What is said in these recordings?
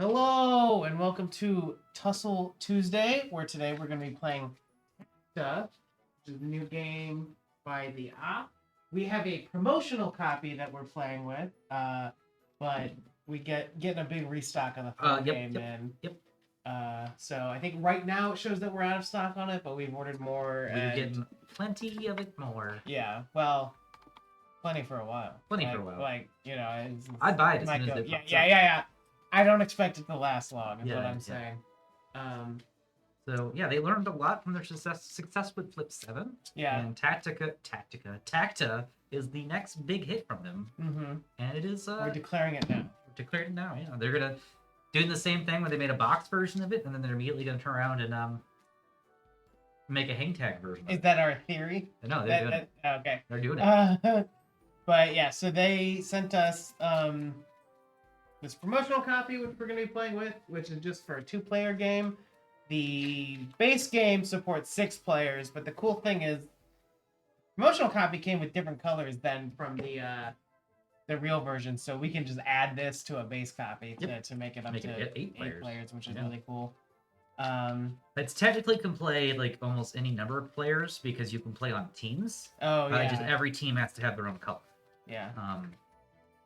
Hello and welcome to Tussle Tuesday, where today we're going to be playing Tacta, which is a new game by the app. We have a promotional copy that we're playing with, but we getting a big restock on the full game, and so I think right now it shows that we're out of stock on it, but we've ordered more. We're getting plenty of it more. Yeah, well, plenty for a while. Plenty for a while. Like, I'd buy it as might soon as go. it pops up. Yeah. I don't expect it to last long, is what Yeah, I'm yeah. saying. So yeah, they learned a lot from their success with Flip 7. Yeah. And Tacta is the next big hit from them. Mm-hmm. And it is We're declaring it now. declared it now. Yeah, they're gonna doing the same thing when they made a box version of it, and then they're immediately gonna turn around and make a hang tag version. Is that our theory? No, they're doing it. Okay. They're doing it. But yeah, so they sent us this promotional copy, which we're going to be playing with, which is just for a 2-player game. The base game supports 6 players, but the cool thing is, promotional copy came with different colors than from the real version, so we can just add this to a base copy to make it up to 8 players, which is really cool. It's technically can play like almost any number of players because you can play on teams. Oh yeah. Just every team has to have their own color. Yeah.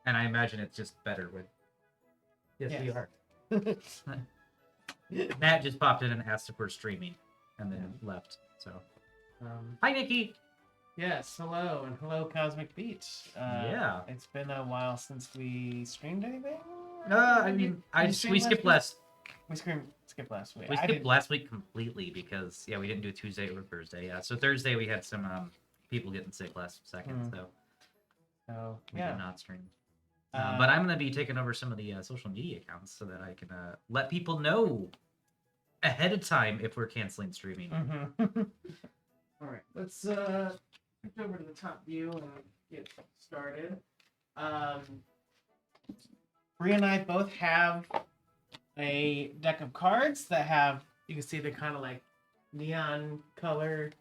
And I imagine it's just better with. Yes, we are. Matt just popped in and asked if we're streaming, and then left. So, hi Nikki. Yes, hello, and hello Cosmic Beat. Yeah. It's been a while since we streamed anything. We skipped last. We skipped last week. We skipped last week completely because we didn't do Tuesday or Thursday. Yeah, so Thursday we had some people getting sick last second, so we did not stream. But I'm gonna be taking over some of the social media accounts so that I can let people know ahead of time if we're canceling streaming. Mm-hmm. All right, let's switch over to the top view and get started. Brie and I both have a deck of cards that have, you can see they're kind of like neon color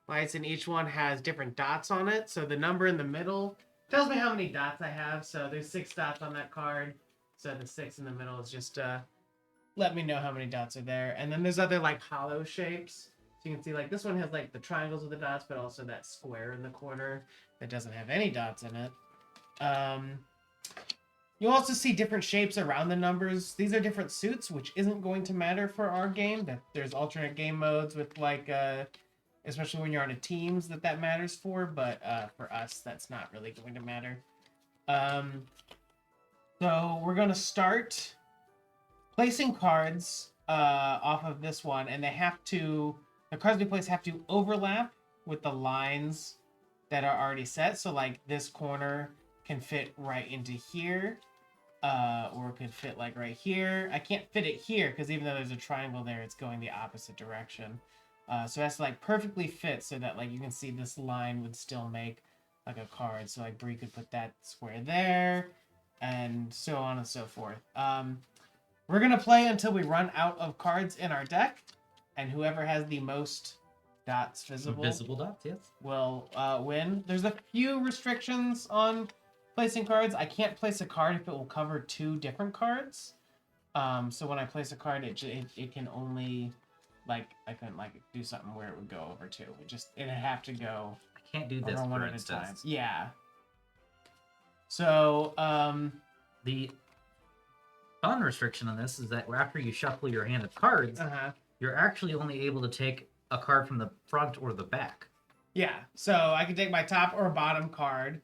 lights, and each one has different dots on it. So the number in the middle tells me how many dots I have. So there's 6 dots on that card. So the 6 in the middle is just let me know how many dots are there. And then there's other like hollow shapes. So you can see like this one has like the triangles with the dots, but also that square in the corner that doesn't have any dots in it. You'll also see different shapes around the numbers. These are different suits, which isn't going to matter for our game. That there's alternate game modes with like, especially when you're on a teams, that matters for. But for us, that's not really going to matter. So we're gonna start placing cards off of this one, and the cards we place have to overlap with the lines that are already set. So like this corner can fit right into here, or it could fit like right here. I can't fit it here because even though there's a triangle there, it's going the opposite direction. So it has to like perfectly fit so that like you can see this line would still make like a card. So like Brie could put that square there, and so on and so forth. We're gonna play until we run out of cards in our deck, and whoever has the most dots visible dots, yes, will win. There's a few restrictions on placing cards. I can't place a card if it will cover 2 different cards. So when I place a card, it can only I couldn't do something where it would go over 2. It'd have to go. I can't do this one for at instance. a time. Yeah. So the fun restriction on this is that after you shuffle your hand of cards, you're actually only able to take a card from the front or the back. Yeah, so I can take my top or bottom card.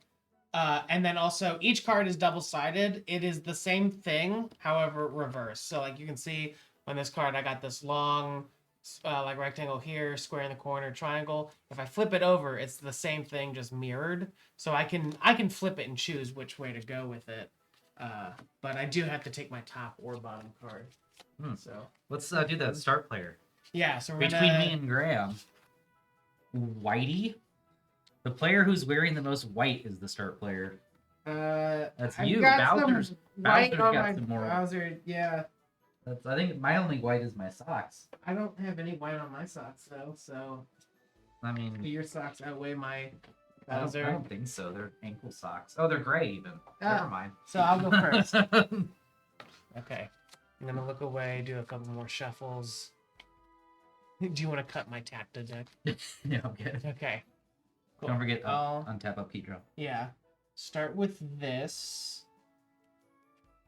And then also each card is double-sided. It is the same thing, however, reversed. So like you can see on this card, I got this long rectangle here, square in the corner, triangle. If I flip it over, it's the same thing, just mirrored. So I can flip it and choose which way to go with it. But I do have to take my top or bottom card. So let's do the start player. Yeah, so between me and Graham, Whitey, the player who's wearing the most white is the start player. That's you. Bowser's got some more. Bowser, yeah. I think my only white is my socks. I don't have any white on my socks though, so. I mean, your socks outweigh my Bowser. I don't think so. They're ankle socks. Oh, they're gray even. Never mind. So I'll go first. Okay. I'm gonna look away, do a couple more shuffles. Do you want to cut my Tacta deck? Yeah, I'm good. Okay. Cool. Don't forget untap upkeep draw. Yeah. Start with this.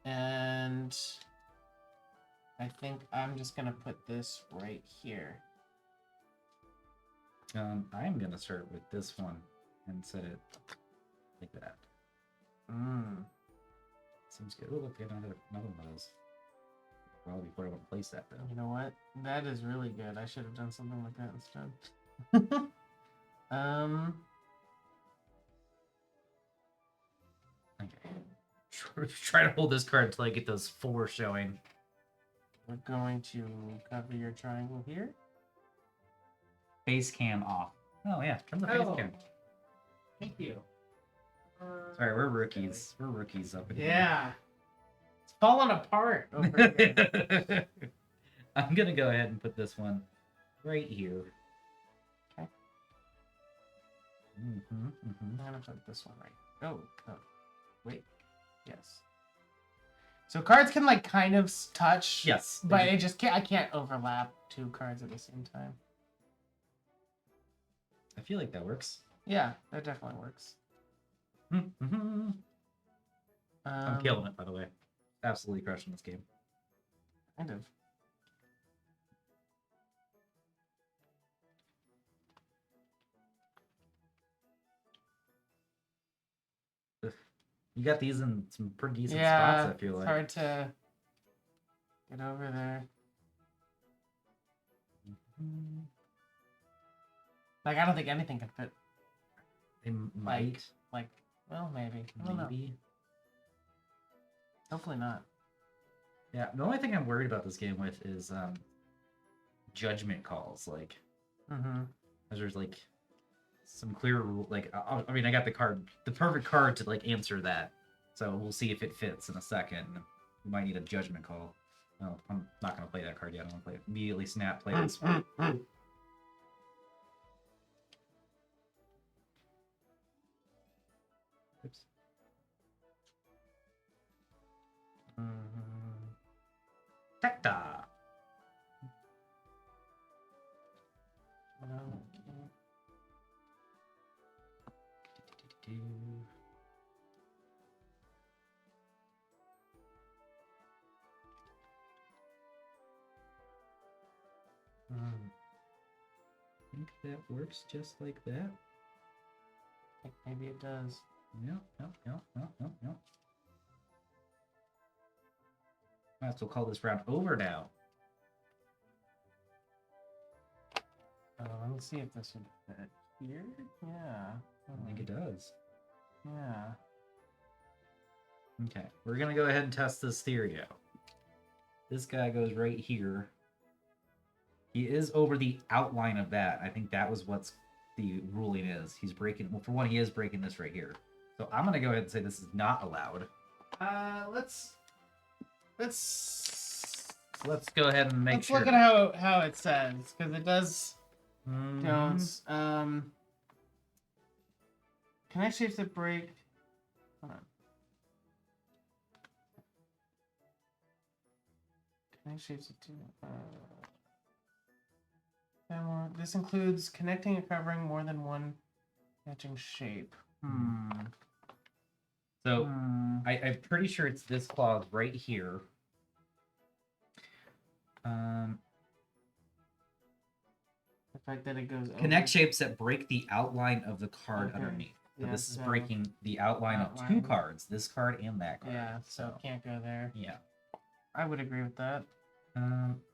And I think I'm just gonna put this right here. I'm gonna start with this one and set it like that. Seems good. Oh, look, we have another one of those. Well, before I want to place that though. You know what? That is really good. I should have done something like that instead. Okay. Try to hold this card until I get those 4 showing. We're going to cover your triangle here. Face cam off. Oh yeah, turn the face cam. Thank you. Sorry, we're rookies. We're rookies up in here. Yeah. It's falling apart over here. I'm gonna go ahead and put this one right here. Okay. I'm gonna put this one right. Oh, wait. Yes. So cards can like kind of touch. Yes. But it just can't. I can't overlap 2 cards at the same time. I feel like that works. Yeah, that definitely works. I'm killing it, by the way. Absolutely crushing this game. Kind of. You got these in some pretty decent Yeah, spots, I feel like. it's hard to get over there. Like, I don't think anything can fit. They might. Like, well, maybe. I don't know. Hopefully not. Yeah, the only thing I'm worried about this game with is judgment calls. Like, there's like some clear rule. Like, I mean, I got the perfect card to like answer that. So we'll see if it fits in a second. We might need a judgment call. Well, I'm not gonna play that card yet. I want to play it. Immediately snap. Play this one. Oops. Tacta. I think that works just like that. Maybe it does. No. Might as well call this round over now. Let me see if this would fit here. Yeah. I think it does. Yeah. Okay, we're gonna go ahead and test this theory out. This guy goes right here. He is over the outline of that. I think that was what's the ruling is. He's breaking, well, for one, he is breaking this right here. So I'm gonna go ahead and say this is not allowed. Let's go ahead and make sure. Let's look at how it says, because it does. Don't. Connect shapes that break. Hold on. Connect shapes that do. This includes connecting and covering more than one matching shape. So I'm pretty sure it's this clause right here. The fact that it goes Connect shapes that break the outline of the card underneath. So Yeah, this is breaking the outline of 2 cards, this card and that card. Yeah, so it can't go there. Yeah. I would agree with that.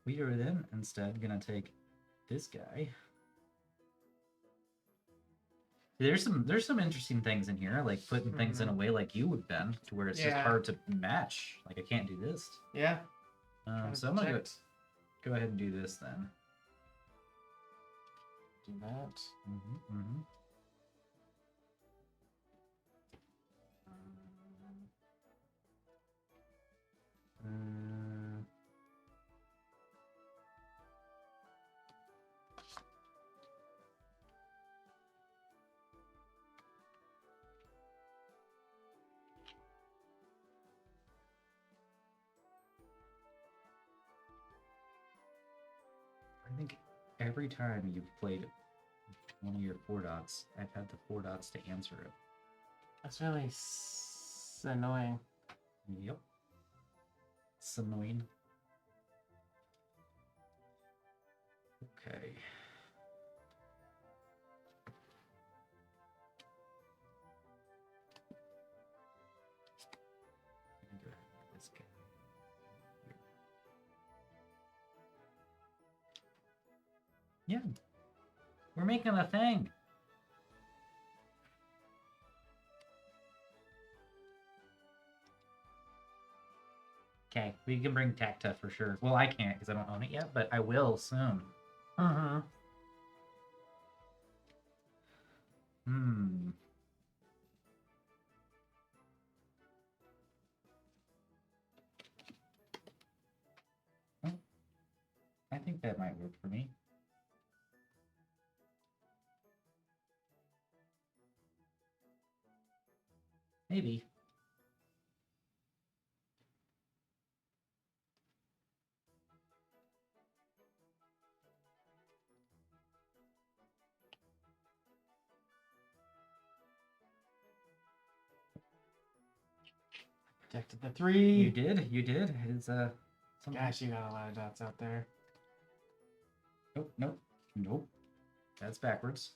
We are then instead gonna take this guy. There's some interesting things in here, like putting things in a way like you would bend, to where it's just hard to match. Like I can't do this. Yeah. So I'm gonna go ahead and do this then. Do that. every time you've played one of your 4 dots, I've had the 4 dots to answer it. That's really annoying. Yep. It's annoying. Okay. This guy. Yeah. We're making a thing. Okay, we can bring Tacta for sure. Well, I can't because I don't own it yet, but I will soon. Mm-hmm. Hmm. Oh, I think that might work for me. Maybe. Protected the 3. You did. You did. It's something... Gosh, you got a lot of dots out there. Nope. Nope. Nope. That's backwards.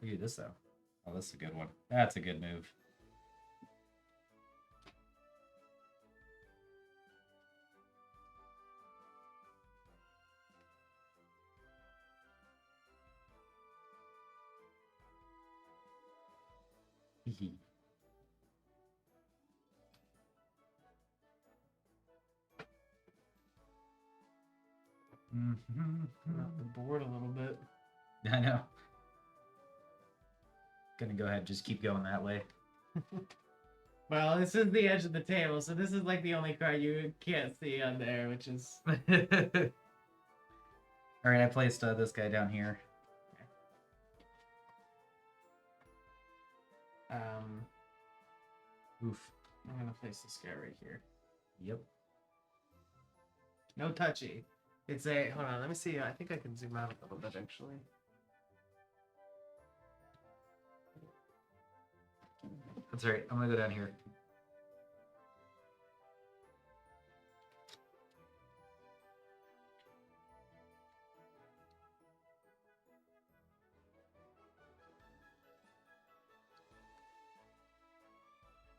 Look at this though. Oh, this is a good one. That's a good move. Hee. Up the board a little bit. I know. Gonna go ahead, just keep going that way. Well, this is the edge of the table, so this is like the only card you can't see on there, which is... Alright, I placed this guy down here. Oof. I'm gonna place this guy right here. Yep. No touchy. It's a... Hold on, let me see. I think I can zoom out a little bit, actually. That's right. I'm gonna go down here.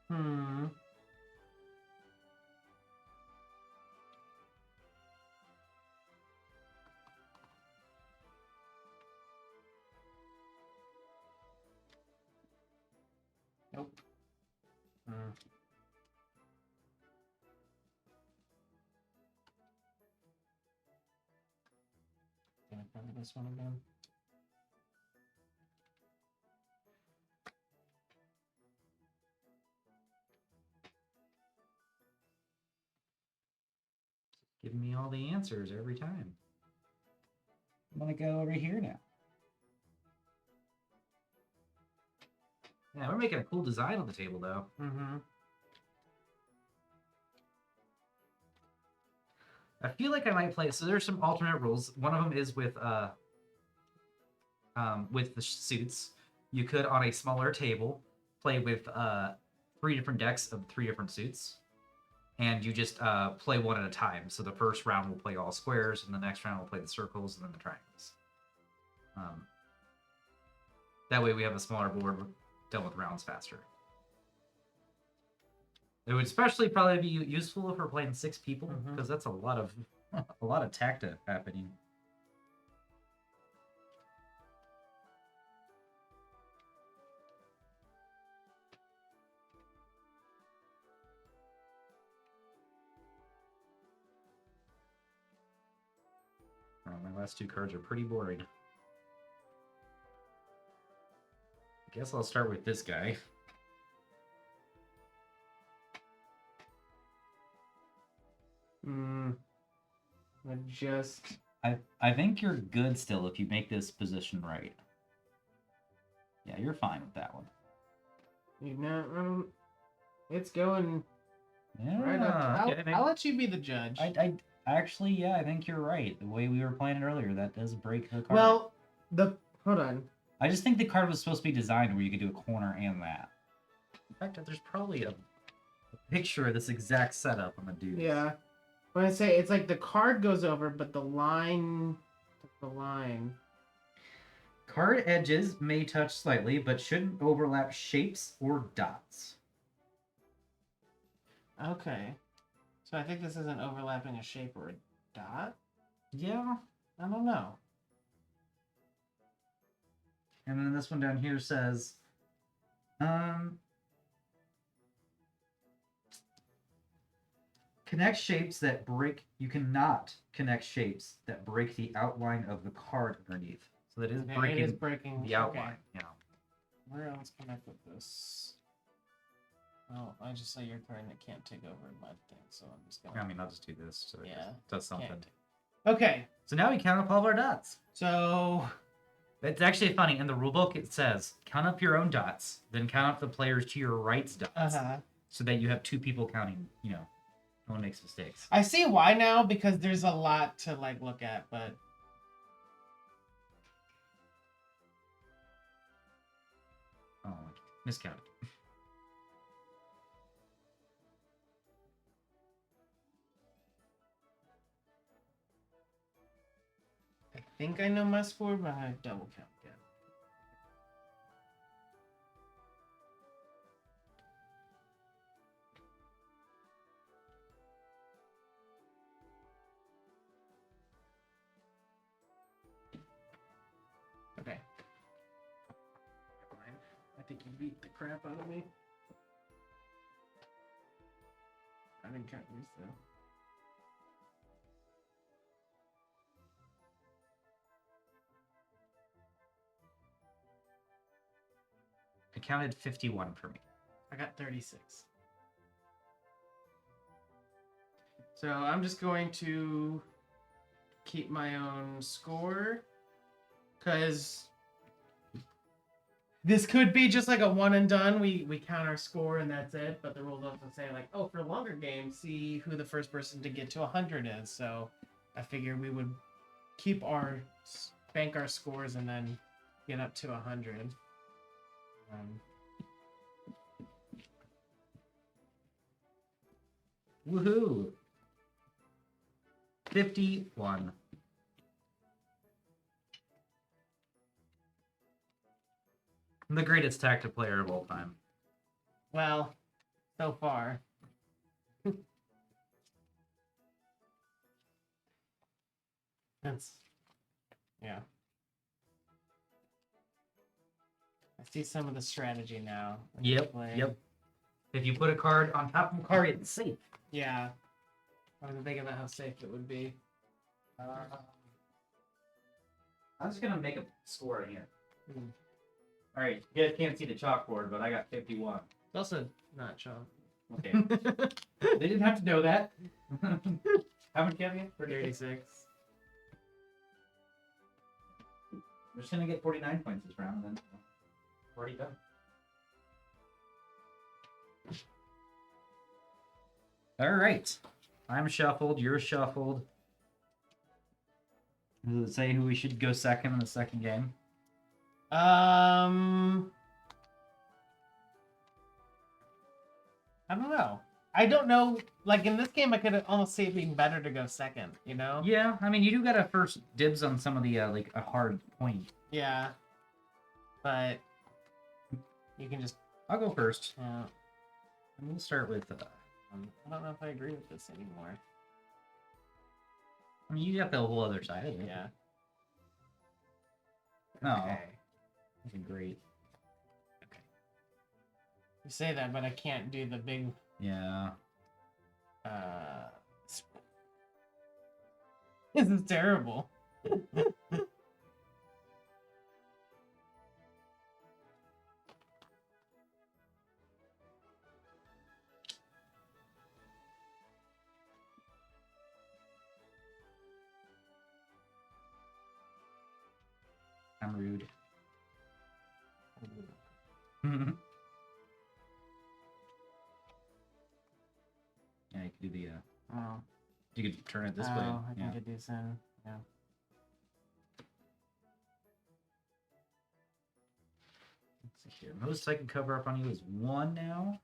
Hmm. Nope. Hmm. Can I cover this one again? Give me all the answers every time. I'm gonna go over here now. Yeah, we're making a cool design on the table, though. Mm-hmm. I feel like I might play. So there's some alternate rules. One of them is with the suits. You could on a smaller table play with 3 different decks of 3 different suits, and you just play one at a time. So the first round will play all squares, and the next round will play the circles and then the triangles. That way we have a smaller board, done with rounds faster. It would especially probably be useful if we're playing 6 people, because that's a lot of Tacta happening. Oh, my last 2 cards are pretty boring. I guess I'll start with this guy. I think you're good still if you make this position right. Yeah, you're fine with that one. You know, it's going Yeah, right up. okay, I'll let you be the judge. Actually, yeah, I think you're right. The way we were playing it earlier, that does break the card. Well, hold on. I just think the card was supposed to be designed where you could do a corner and that. In fact, there's probably a picture of this exact setup on the dude. Yeah. When I say it's like the card goes over, but the line. Card edges may touch slightly, but shouldn't overlap shapes or dots. Okay. So I think this isn't overlapping a shape or a dot? Yeah. I don't know. And then this one down here says, connect shapes that break. You cannot connect shapes that break the outline of the card underneath. So that is breaking, it is breaking the outline. Okay. Yeah. Where else can I put this? Oh, I just saw your card and it can't take over my thing, so I'm just gonna. I mean, I'll just do this so it does something. Okay. So now we count up all of our dots. So it's actually funny. In the rulebook, it says count up your own dots, then count up the players to your right's dots, so that you have two people counting. You know, no one makes mistakes. I see why now, because there's a lot to like look at, but. Oh, miscounted. I think I know my score, but I double count again. Okay. Never mind. I think you beat the crap out of me. I didn't count these though. I counted 51 for me. I got 36. So I'm just going to keep my own score, because this could be just like a one and done. We count our score and that's it. But the rules also say like, oh, for longer games, see who the first person to get to 100 is. So I figured we would bank our scores and then get up to 100. Woohoo! 51. I'm the greatest Tacta player of all time. Well, so far. Yeah. I see some of the strategy now. Yep. If you put a card on top of a card, it's safe. Yeah. I wasn't thinking about how safe it would be. I'm just gonna make a score in here. All right, you guys can't see the chalkboard, but I got 51. It's also not chalk. Okay. They didn't have to know that. How much have you? 36. I'm just gonna get 49 points this round, and then we're already done. All right, I'm shuffled. You're shuffled. Does it say who we should go second in the second game? I don't know. I don't know. Like in this game, I could almost see it being better to go second. You know? Yeah, I mean, you do got a first dibs on some of the like a hard point. Yeah. But you can just. I'll go first. Yeah. And we'll start with. I don't know if I agree with this anymore. I mean, you got the whole other side of it. Yeah. No. Okay. That's great. Okay. You say that, but I can't do the big. Yeah. This is terrible. I'm rude. Yeah, you can do the. Oh. You could turn it this way. Oh, I can get these in. Yeah. Let's see here. Most I can cover up on you is 1 now.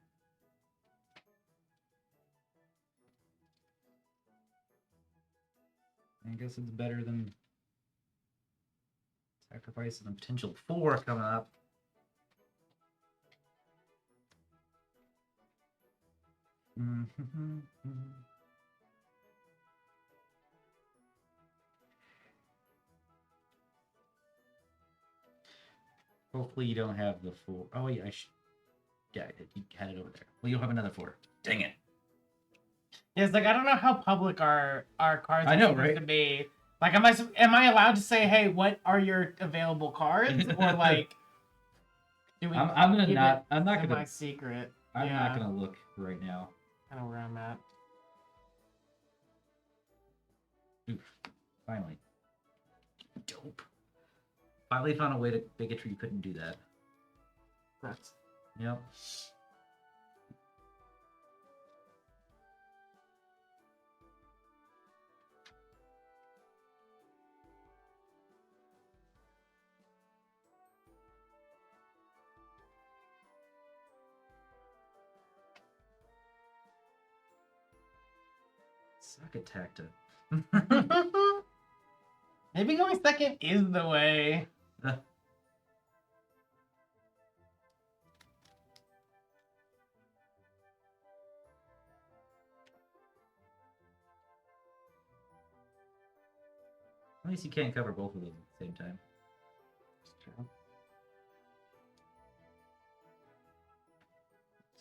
I guess it's better than sacrificing a potential 4 coming up. Hopefully you don't have the 4. Oh yeah, yeah, you had it over there. Well, you'll have another 4. Dang it. Yeah, it's like I don't know how public our cards I are know, supposed right? to be. Like, am I allowed to say, hey, what are your available cards, or like, do we? I'm gonna not. I'm not my gonna. secret. I'm not gonna look right now. I know where I'm at. Oof! Finally. Dope. Finally found a way to make it where you couldn't do that. That's. Yep. Suck at Tacta. Maybe going second is the way. At least you can't cover both of those at the same time. It's true.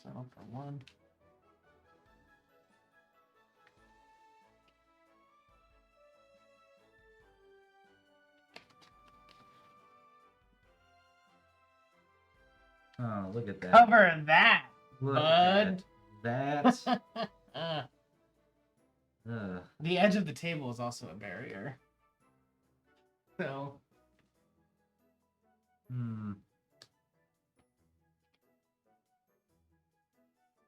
So for 1. Oh, look at that. Cover that, Look bud. At that. The edge of the table is also a barrier. So. I'm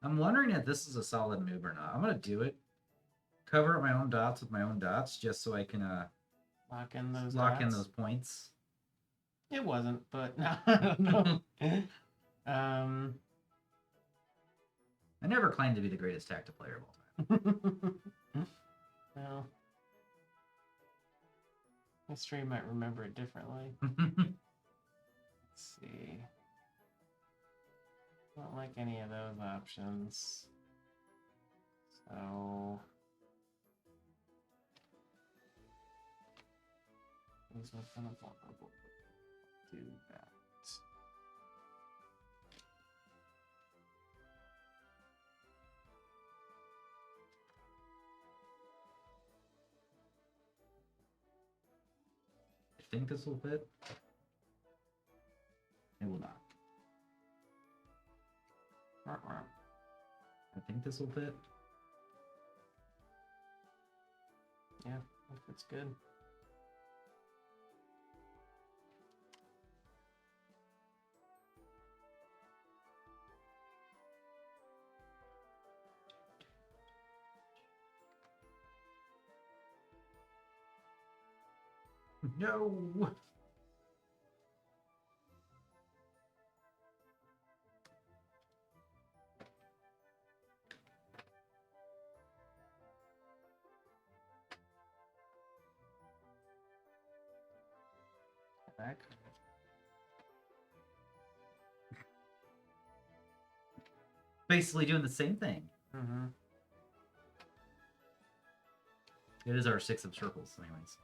wondering if this is a solid move or not. I'm gonna do it. Cover up my own dots with my own dots just so I can lock in those points. It wasn't, but no, I don't know. I never claimed to be the greatest Tacta player of all time. Well, history might remember it differently. Let's see. I don't like any of those options. So these are kind of vulnerable. Do that. I think this will fit. It will not. I think this will fit. Yeah, if it's good. No. Back. Basically doing the same thing. Mm-hmm. It is our 6 of circles, anyways.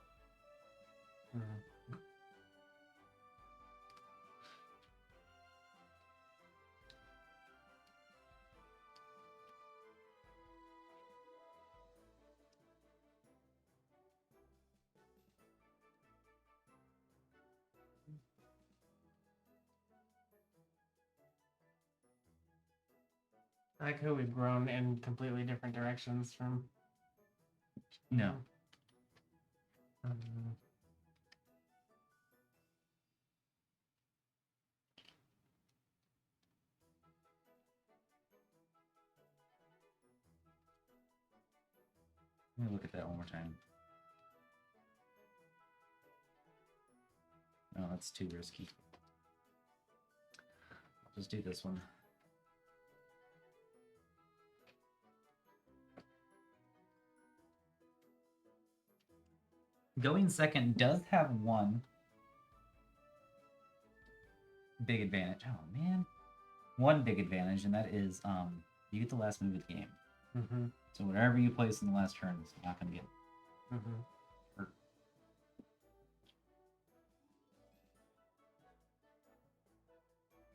Mm-hmm. I like how we've grown in completely different directions from. No. Let me look at that one more time. No, that's too risky. I'll just do this one. Going second does have one big advantage. Oh man, one big advantage, and that is you get the last move of the game. Mm-hmm. So whatever you place in the last turn is not going to get hurt.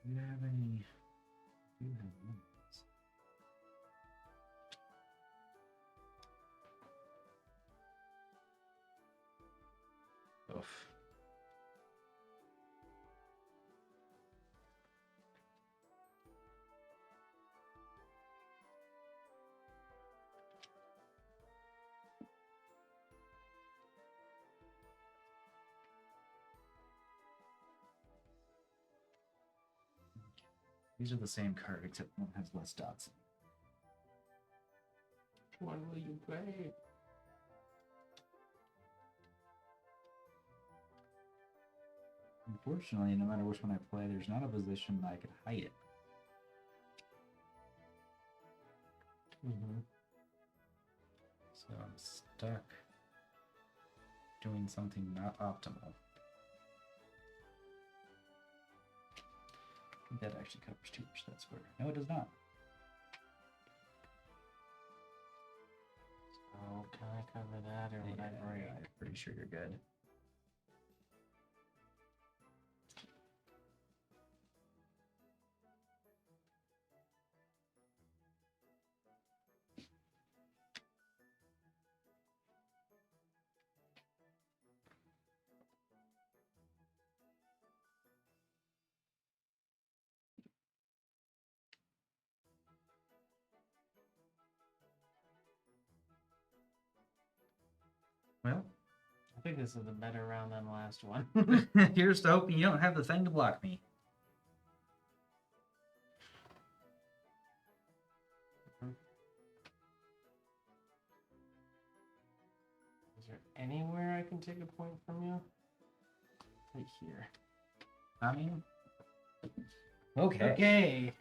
Do you have any? Do you have one? Oof. These are the same card, except one has less dots. What will you play? Unfortunately, no matter which one I play, there's not a position I could hide it. So I'm stuck doing something not optimal. I think that actually covers 2 that square. No, it does not. So can I cover that, or would I break? I'm pretty sure you're good. Well, I think this is a better round than the last one. here's to hoping you don't have the thing to block me. Is there anywhere I can take a point from you? Right here. I mean, okay. Okay.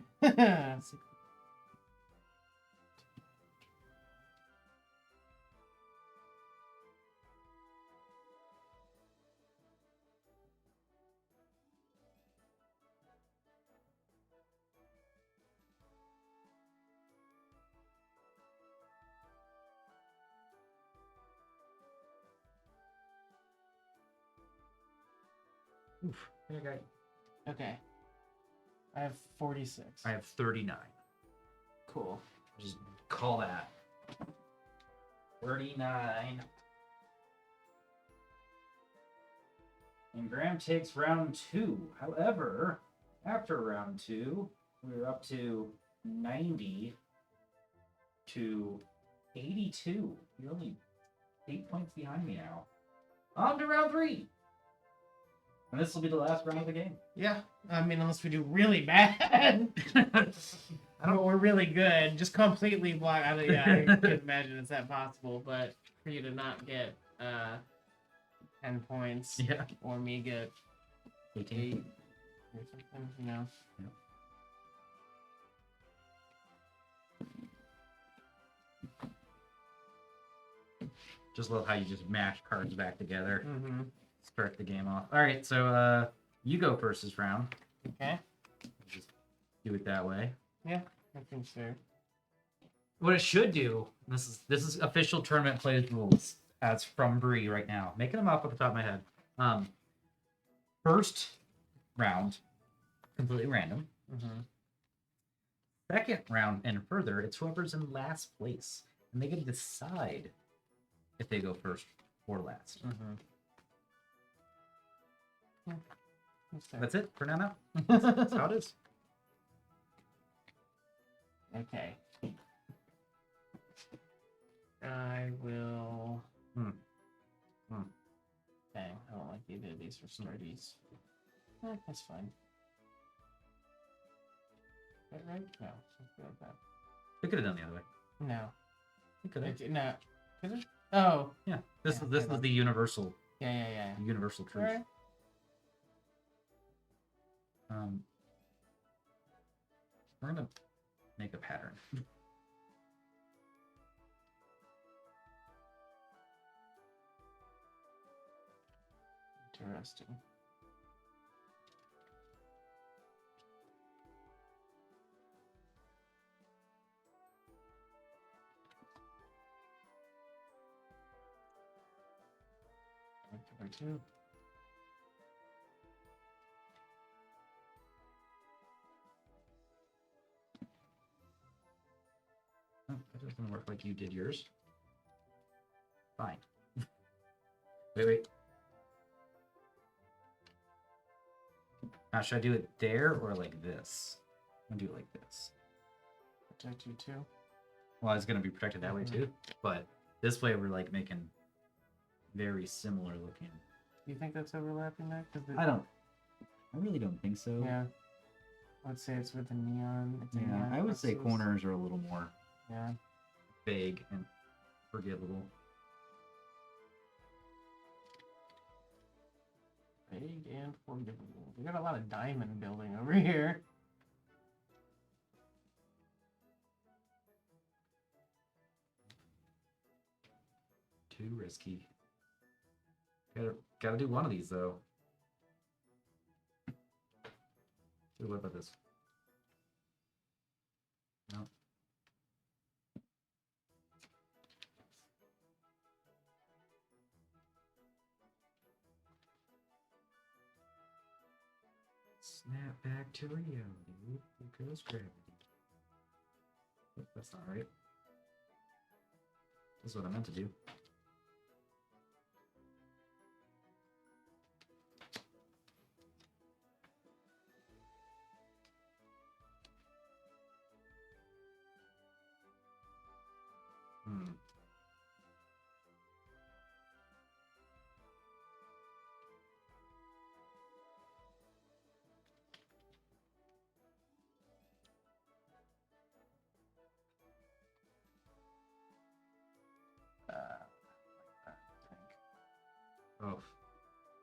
Oof, I got you. Okay. I have 46. I have 39. Cool. Just call that 39. And Graham takes round 2. However, after round 2, we're up to 90 to 82. You're only 8 points behind me now. On to round 3. And this will be the last round of the game. Yeah. I mean, unless we do really bad. But we're really good. Just completely block. Yeah, I can't imagine it's that possible. But for you to not get 10 points, Yeah. or me get 8 or something, you know. Yep. Just love how you just mash cards back together. Mm-hmm. Start the game off. All right, so you go first this round. Okay. Just do it that way. Yeah, I think so. What it should do, this is official tournament plays rules as from Brie right now. Making them up at the top of my head. First round, completely random. Mm-hmm. Second round and further, it's whoever's in last place, and they can decide if they go first or last. Mm-hmm. Yeah. That's it for now. That's how it is. Okay. I will. Dang, I don't like either of these for starties. That's fine. Is that right? No. Something like that. We could have done the other way. No. We could have. No. Is it? Oh. Yeah. This is the universal. Yeah. Universal truth. All right. We're gonna make a pattern. Interesting. Number 2. Oh, that doesn't work like you did yours. Fine. Wait. Now, should I do it there or like this? I'm gonna do it like this. Protect you too. Well, it's gonna be protected that way too, but this way we're like making very similar looking. Do you think that's overlapping that? I really don't think so. Yeah. Let's say it's with the neon. Yeah, I would say corners are a little more vague and forgivable. Vague and forgivable. We got a lot of diamond building over here. Too risky. Gotta do one of these though. Ooh, what about this? No. Snap back to reality. Here goes gravity. Oh, that's not right. This is what I meant to do. Oh,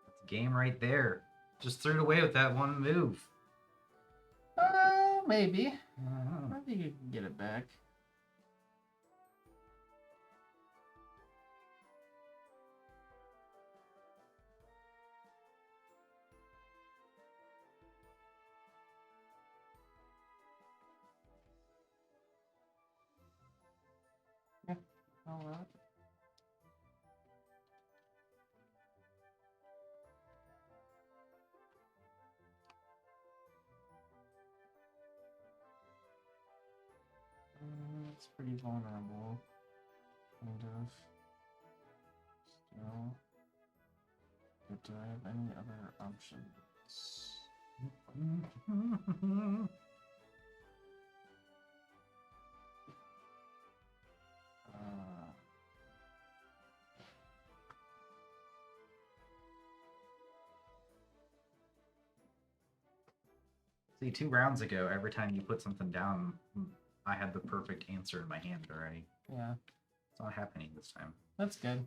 that's a game right there. Just threw it away with that one move. Maybe. I think you can get it back. Yeah. All right. It's pretty vulnerable, kind of. Still. But do I have any other options? See, 2 rounds ago, every time you put something down, I had the perfect answer in my hand already. Yeah. It's not happening this time. That's good.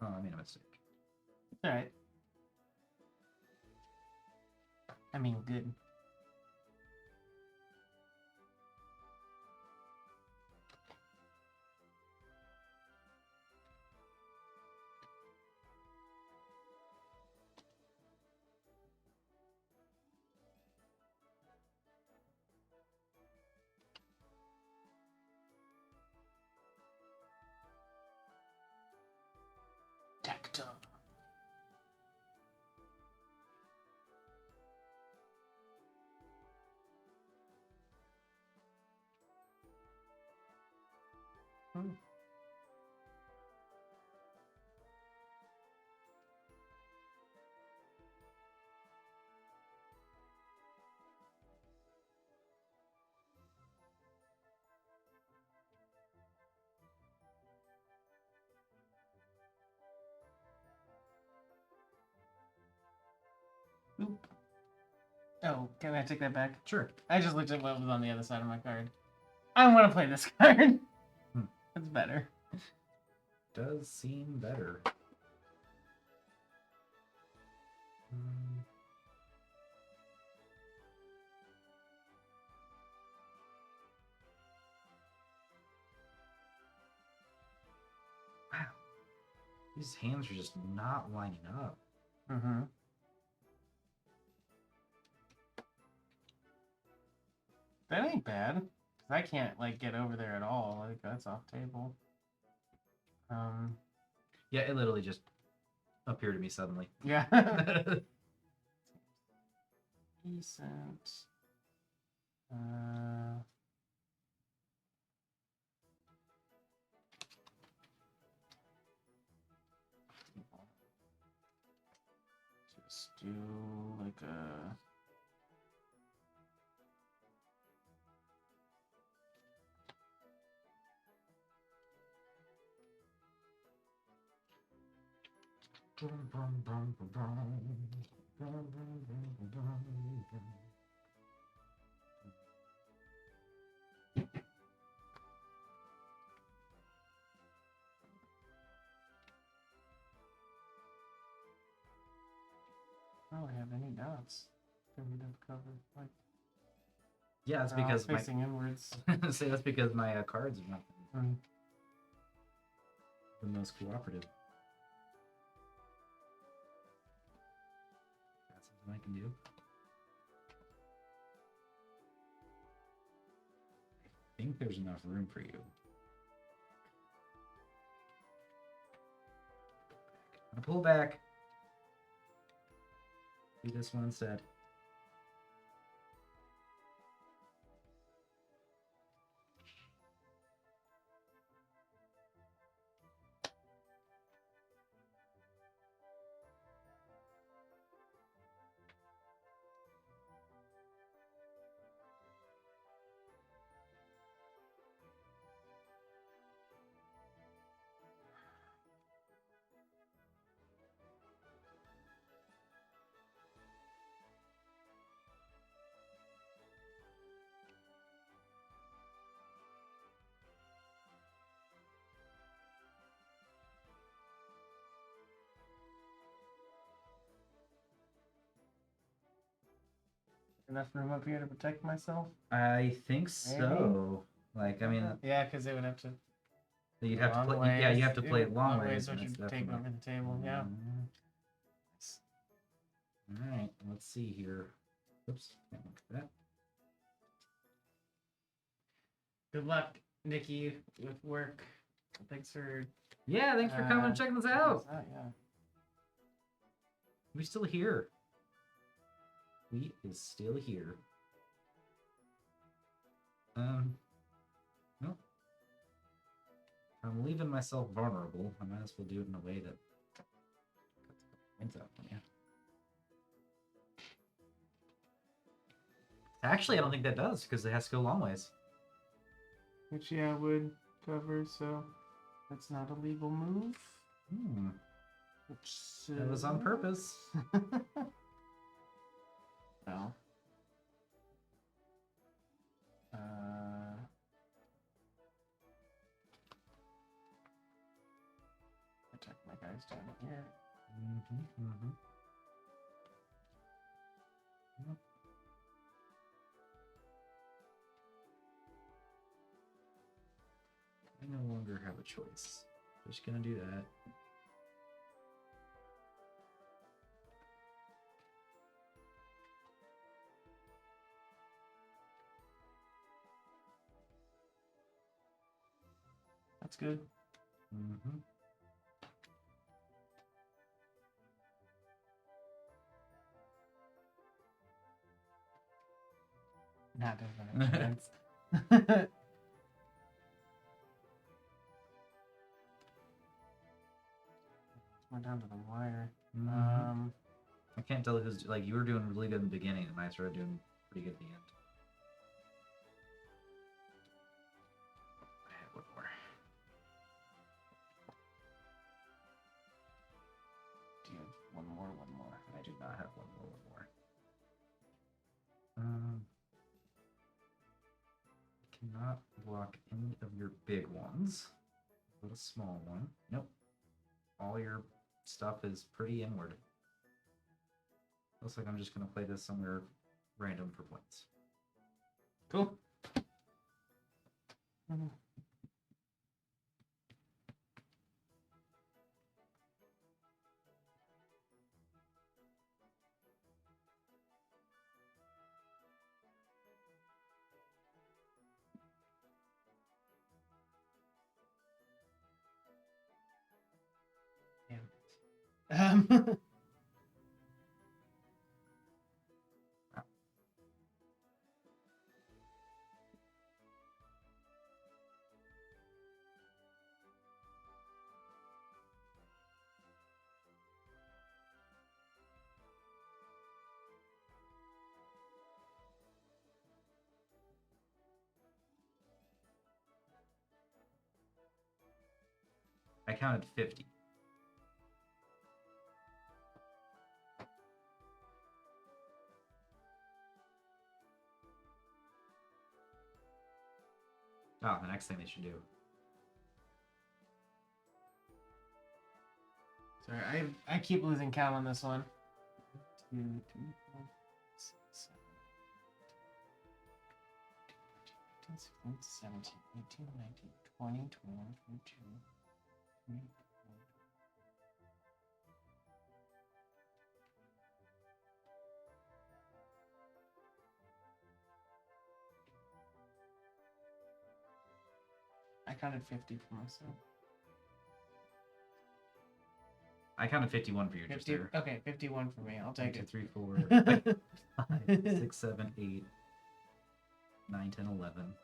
Oh, I made a mistake. All right. I mean, good. Tacta. Hmm. Oop. Oh, can I take that back? Sure. I just looked at what was on the other side of my card. I want to play this card. It's better. Does seem better. Wow. These hands are just not lining up. Mm-hmm. That ain't bad. 'Cause I can't like get over there at all. Like that's off table. Yeah, it literally just appeared to me suddenly. Yeah. Decent. Just do like a. I don't have any dots for me to cover. Like, yeah, that's because facing inwards. Say that's because my cards are not the most cooperative. That's something I can do. I think there's enough room for you. I'm gonna pull back. Do this one instead. Enough room up here to protect myself? I think so. Like, I mean, yeah, because they would have to. you'd have to play. Ways. Yeah, you have to play it long ways. What you take over the table? Yeah. All right, let's see here. Oops, can't look at that. Good luck, Nikki, with work. Thanks for. Yeah, thanks for coming and checking this out. Yeah. We still here. We is still here. No. I'm leaving myself vulnerable. I might as well do it in a way that points out for you. Actually, I don't think that does because it has to go long ways. Which would cover, so that's not a legal move. Which that was on purpose. No. Attack my guys down here. I no longer have a choice. Just gonna do that. That's good. Not doesn't make sense. down to the wire. I can't tell because like you were doing really good in the beginning, and I started doing pretty good at the end. I have one more. Do you have one more? I do not have one more. Cannot block any of your big ones. But a small one. Nope. All your stuff is pretty inward. Looks like I'm just gonna play this somewhere random for points. Cool. I counted 50. Oh, the next thing they should do. Sorry, I keep losing count on this one. 2, 3, 4, 6, 7, 15, 16, 17, 18, 19, 20, 21, 22, 23. I counted 50 for myself. I counted 51 for you 50, just there. okay, 51 for me. I'll take 1, 2, it. 3, 4, 5, 6, 7, 8, 9, 10, 11,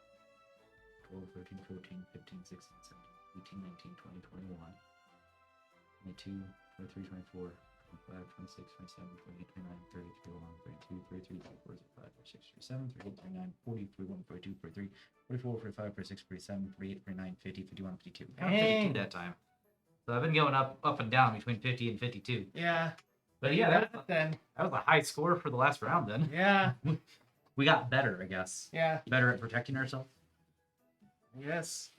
12, 13, 14, 15, 16, 17, 18, 19, 20, 21, 22, 23, 24, 25, 26, 27, 28, 29, 30, 31, 32, 33, 34, 35, 36, 37, 38, 39, 40, 41, 42, 43, 44, 45, 46, 47, 48, 49, 50, 51, 52. I counted 52 that time. So I've been going up and down between 50 and 52. Yeah. But yeah, that was a high score for the last round then. Yeah. We got better, I guess. Yeah. Better at protecting ourselves. Yes.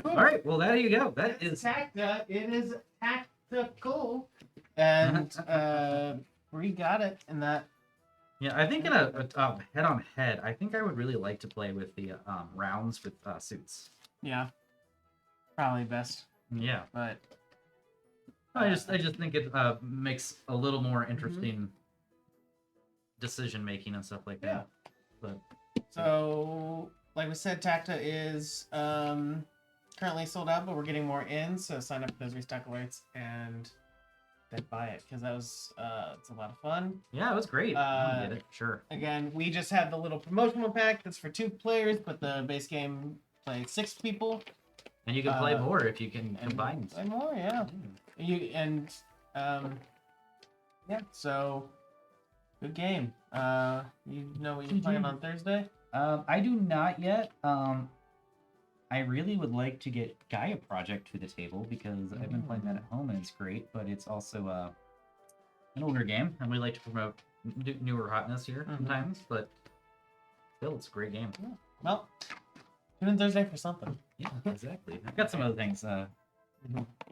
All right, well, there you go. That is Tacta. It is tactical. And Brie got it in that. Yeah, I think in a head-on-head, I think I would really like to play with the rounds with suits. Yeah. Probably best. Yeah. But I just think it makes a little more interesting decision making and stuff like that. But so, like we said, Tacta is currently sold out, but we're getting more in. So sign up for those restock alerts and then buy it because that was it's a lot of fun. Yeah, it was great. I get it. Sure. Again, we just had the little promotional pack that's for 2 players, but the base game plays 6 people. And you can play more if you can combine. Play more, yeah. So good game. You know what you're playing on Thursday? I do not yet. I really would like to get Gaia Project to the table because I've been playing that at home and it's great, but it's also an older game, and we like to promote newer hotness here sometimes, but still, it's a great game. Yeah. Well, tune in Thursday for something. Yeah, exactly. I've got some other things on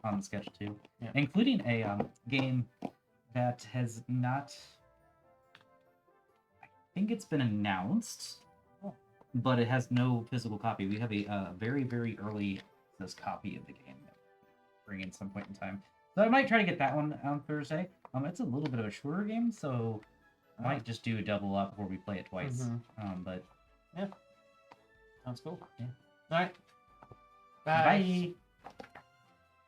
the sketch too, including a game that has not. I think it's been announced, but it has no physical copy. We have a very, very early this copy of the game that we'll bring in some point in time. So I might try to get that one on Thursday. It's a little bit of a shorter game, so I might just do a double up where we play it twice. But yeah, sounds cool. Yeah. All right. Bye.